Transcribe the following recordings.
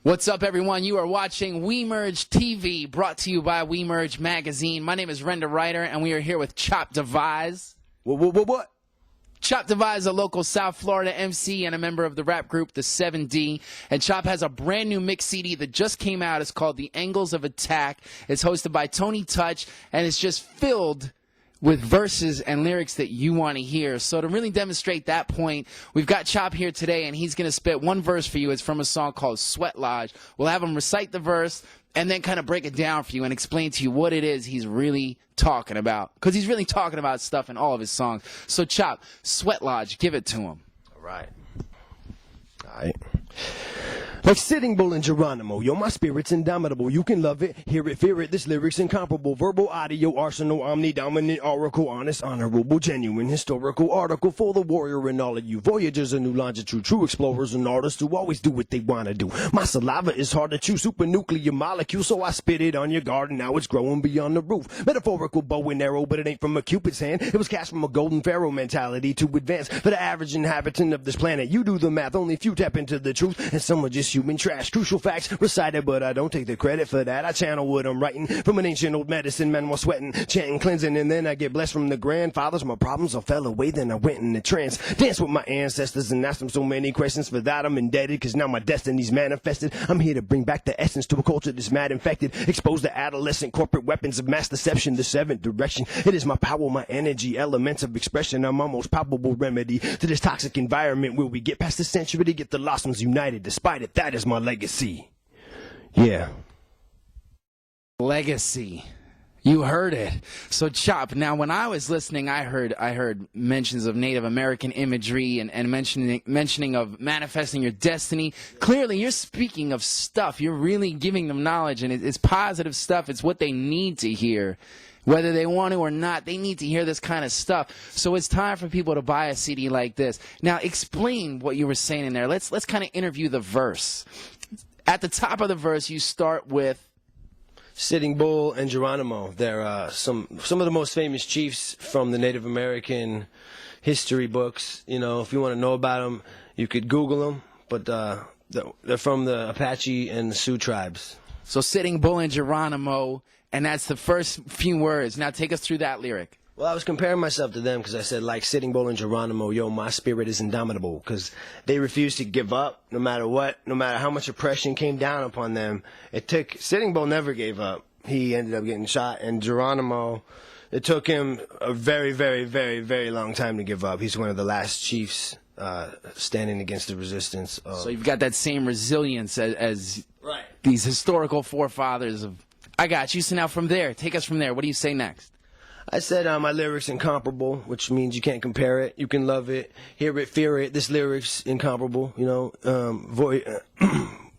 What's up, everyone? You are watching WeMergeTV, brought to you by WeMerge Magazine. My name is Renda Ryder, and we are here with Chopp Devize. What? Chopp Devize, a local South Florida MC and a member of the rap group The 7D. And Chopp has a brand new mix CD that just came out. It's called The Angles of Attack. It's hosted by Tony Touch, and it's just filled with verses and lyrics that you want to hear. So to really demonstrate that point, we've got Chopp here today, and he's going to spit one verse for you. It's from a song called Sweat Lodge. We'll have him recite the verse and then kind of break it down for you and explain to you what it is he's really talking about. Because he's really talking about stuff in all of his songs. So Chopp, Sweat Lodge, give it to him. All right. Like Sitting Bull and Geronimo, yo, my spirit's indomitable. You can love it, hear it, fear it. This lyric's incomparable. Verbal, audio, arsenal, omni-dominant, oracle, honest, honorable, genuine, historical article for the warrior and all of you. Voyagers of new longitude, true explorers and artists who always do what they want to do. My saliva is hard to chew, supernuclear molecule, so I spit it on your garden. Now it's growing beyond the roof. Metaphorical bow and arrow, but it ain't from a Cupid's hand. It was cast from a golden pharaoh mentality to advance. For the average inhabitant of this planet, you do the math, only few tap into the truth, and some are just human trash. Crucial facts recited, but I don't take the credit for that. I channel what I'm writing from an ancient old medicine man while sweating, chanting, cleansing, and then I get blessed from the grandfathers. My problems all fell away, then I went in a trance. Danced with my ancestors and asked them so many questions. For that I'm indebted, cause now my destiny's manifested. I'm here to bring back the essence to a culture that's mad infected. Expose the adolescent corporate weapons of mass deception, the seventh direction. It is my power, my energy, elements of expression. I'm my most palpable remedy to this toxic environment where we get past the century to get the lost ones united. Despite it, that is my legacy. Yeah. Legacy. You heard it. So Chopp, now when I was listening, I heard mentions of Native American imagery and mentioning of manifesting your destiny. Clearly you're speaking of stuff. You're really giving them knowledge, and it's positive stuff. It's what they need to hear. Whether they want to or not, they need to hear this kind of stuff. So it's time for people to buy a CD like this. Now explain what you were saying in there. Let's kind of interview the verse. At the top of the verse, you start with Sitting Bull and Geronimo. They're some of the most famous chiefs from the Native American history books. You know, if you want to know about them, you could Google them. But they're from the Apache and the Sioux tribes. So Sitting Bull and Geronimo, and that's the first few words. Now take us through that lyric. Well, I was comparing myself to them because I said, like Sitting Bull and Geronimo, yo, my spirit is indomitable, because they refused to give up no matter what, no matter how much oppression came down upon them. Sitting Bull never gave up. He ended up getting shot, and Geronimo, it took him a very, very, very, very long time to give up. He's one of the last chiefs standing against the resistance. So you've got that same resilience as right. These historical forefathers of... I got you. So now from there, take us from there. What do you say next? I said my lyric's incomparable, which means you can't compare it. You can love it, hear it, fear it. This lyric's incomparable, you know.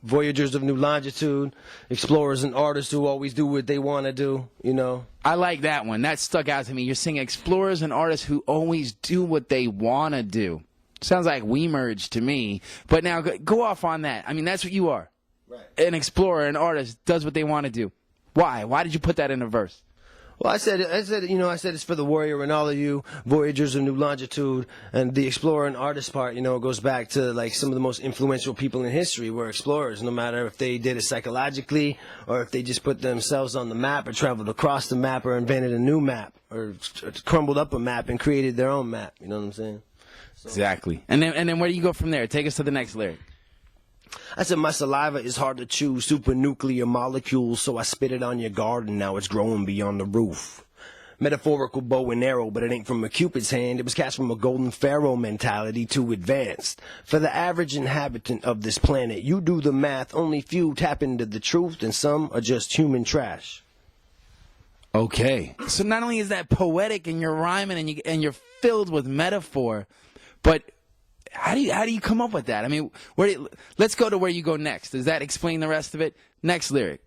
Voyagers of new longitude, explorers and artists who always do what they want to do, you know. I like that one. That stuck out to me. You're saying explorers and artists who always do what they want to do. Sounds like WeMerge to me. But now go off on that. I mean, that's what you are. Right. An explorer, an artist, does what they want to do. Why? Why did you put that in a verse? Well, I said it's for the warrior and all of you, voyagers of new longitude, and the explorer and artist part, you know, goes back to like some of the most influential people in history were explorers, no matter if they did it psychologically or if they just put themselves on the map or traveled across the map or invented a new map or crumbled up a map and created their own map. You know what I'm saying? So. Exactly. And then where do you go from there? Take us to the next lyric. I said my saliva is hard to chew, supernuclear molecules, so I spit it on your garden. Now it's growing beyond the roof. Metaphorical bow and arrow, but it ain't from a Cupid's hand. It was cast from a golden pharaoh mentality to advanced. For the average inhabitant of this planet, you do the math, only few tap into the truth, and some are just human trash. Okay. So not only is that poetic and you're rhyming and you're filled with metaphor, but how do you come up with that? I mean, let's go to where you go next. Does that explain the rest of it? Next lyric.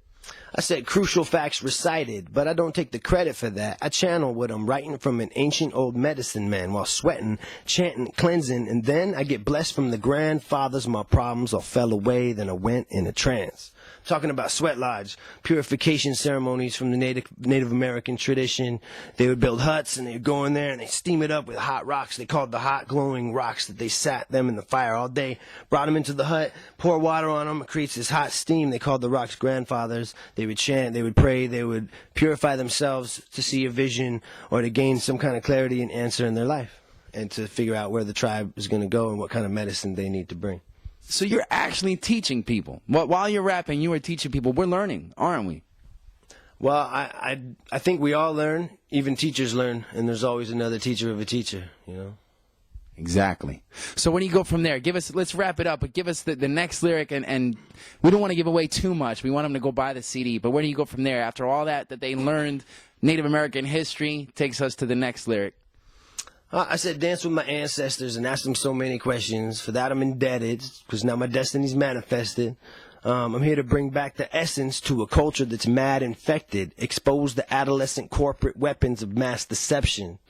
I said crucial facts recited, but I don't take the credit for that. I channel what I'm writing from an ancient old medicine man while sweating, chanting, cleansing, and then I get blessed from the grandfathers. My problems all fell away, then I went in a trance. talking about sweat lodge, purification ceremonies from the Native American tradition. They would build huts and they'd go in there and they'd steam it up with hot rocks. They called the hot glowing rocks that they sat them in the fire all day, brought them into the hut, pour water on them, it creates this hot steam. They called the rocks grandfathers. They would chant, they would pray, they would purify themselves to see a vision or to gain some kind of clarity and answer in their life, and to figure out where the tribe is going to go and what kind of medicine they need to bring. So you're actually teaching people. While you're rapping, you are teaching people. We're learning, aren't we? Well, I think we all learn. Even teachers learn, and there's always another teacher of a teacher, you know? Exactly. So when you go from there, let's wrap it up, but give us the next lyric, and we don't want to give away too much. We want them to go buy the CD, but where do you go from there? After all that they learned, Native American history takes us to the next lyric. I said dance with my ancestors and ask them so many questions. For that I'm indebted, because now my destiny's manifested. I'm here to bring back the essence to a culture that's mad infected. Expose the adolescent corporate weapons of mass deception.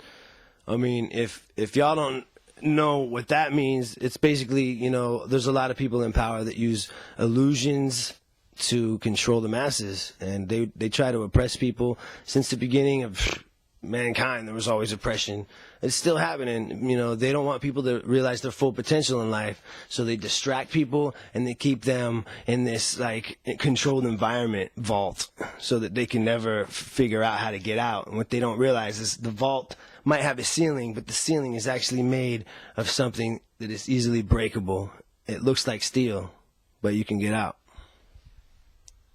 I mean, if y'all don't know what that means, it's basically, you know, there's a lot of people in power that use illusions to control the masses. And they try to oppress people. Since the beginning of mankind, there was always oppression. It's still happening. You know, they don't want people to realize their full potential in life, so they distract people and they keep them in this like controlled environment vault so that they can never figure out how to get out. And what they don't realize is the vault might have a ceiling, but the ceiling is actually made of something that is easily breakable. It looks like steel, but you can get out.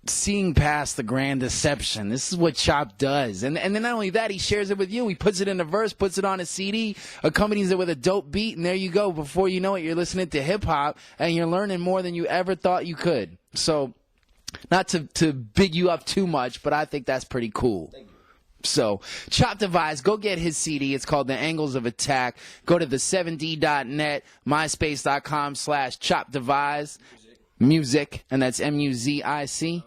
Seeing past the grand deception. This is what Chopp does. And then not only that, he shares it with you. He puts it in a verse, puts it on a CD, accompanies it with a dope beat, and there you go. Before you know it, you're listening to hip-hop, and you're learning more than you ever thought you could. So, not to big you up too much, but I think that's pretty cool. So, Chopp Devize, go get his CD. It's called The Angles of Attack. Go to the7d.net, myspace.com/Chopp Devize. Music, and that's MUZIC.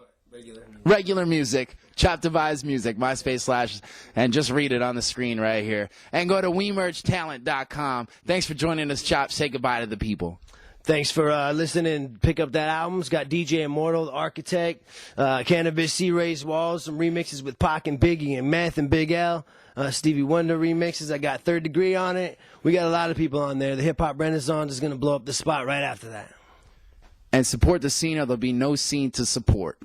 Regular music. Chopp Devize music. MySpace / and just read it on the screen right here. And go to WeMergeTalent.com. Thanks for joining us, Chopp. Say goodbye to the people. Thanks for listening. Pick up that album. It's got DJ Immortal, the Architect, Cannabis, C-Ray's Walls, some remixes with Pac and Biggie and Meth and Big L, Stevie Wonder remixes. I got Third Degree on it. We got a lot of people on there. The Hip Hop Renaissance is going to blow up the spot right after that. And support the scene, or there'll be no scene to support.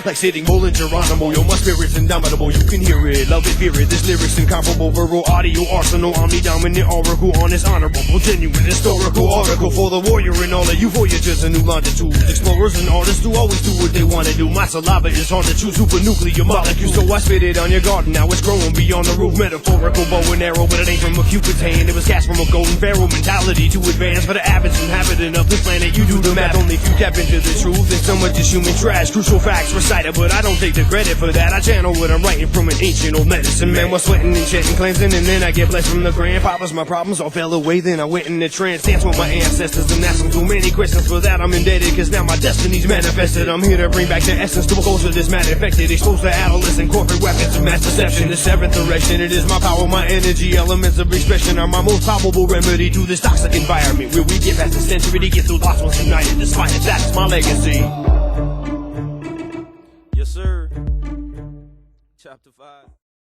Like sitting bull in Geronimo, yo, my spirit's indomitable, you can hear it, love it, fear it, this lyric's incomparable, verbal audio arsenal, omni-dominant oracle, honest, honorable, genuine, historical article for the warrior and all of you voyagers and new longitudes, explorers and artists who always do what they want to do. My saliva is hard to chew, supernuclear molecules, so I spit it on your garden, now it's growing beyond the roof, metaphorical bow and arrow, but it ain't from a cupid's hand, it was cast from a golden pharaoh mentality to advance for the average inhabitant of this planet. You do the math, only if you tap into the truth, and so much is human trash, crucial facts recited, but I don't take the credit for that. I channel what I'm writing from an ancient old medicine man, was sweating and shedding, cleansing, and then I get blessed from the grandfathers. My problems all fell away, then I went in a trance, dance with my ancestors and asked them too many questions. For that I'm indebted, cause now my destiny's manifested. I'm here to bring back the essence to a culture that's mad infected, exposed to adolescent corporate weapons of mass deception. The seventh direction, it is my power, my energy, elements of expression are my most probable remedy to this toxic environment where we get past the century to get through lost ones united. Despite it, that's my legacy. Yes, sir. Chopp Devize.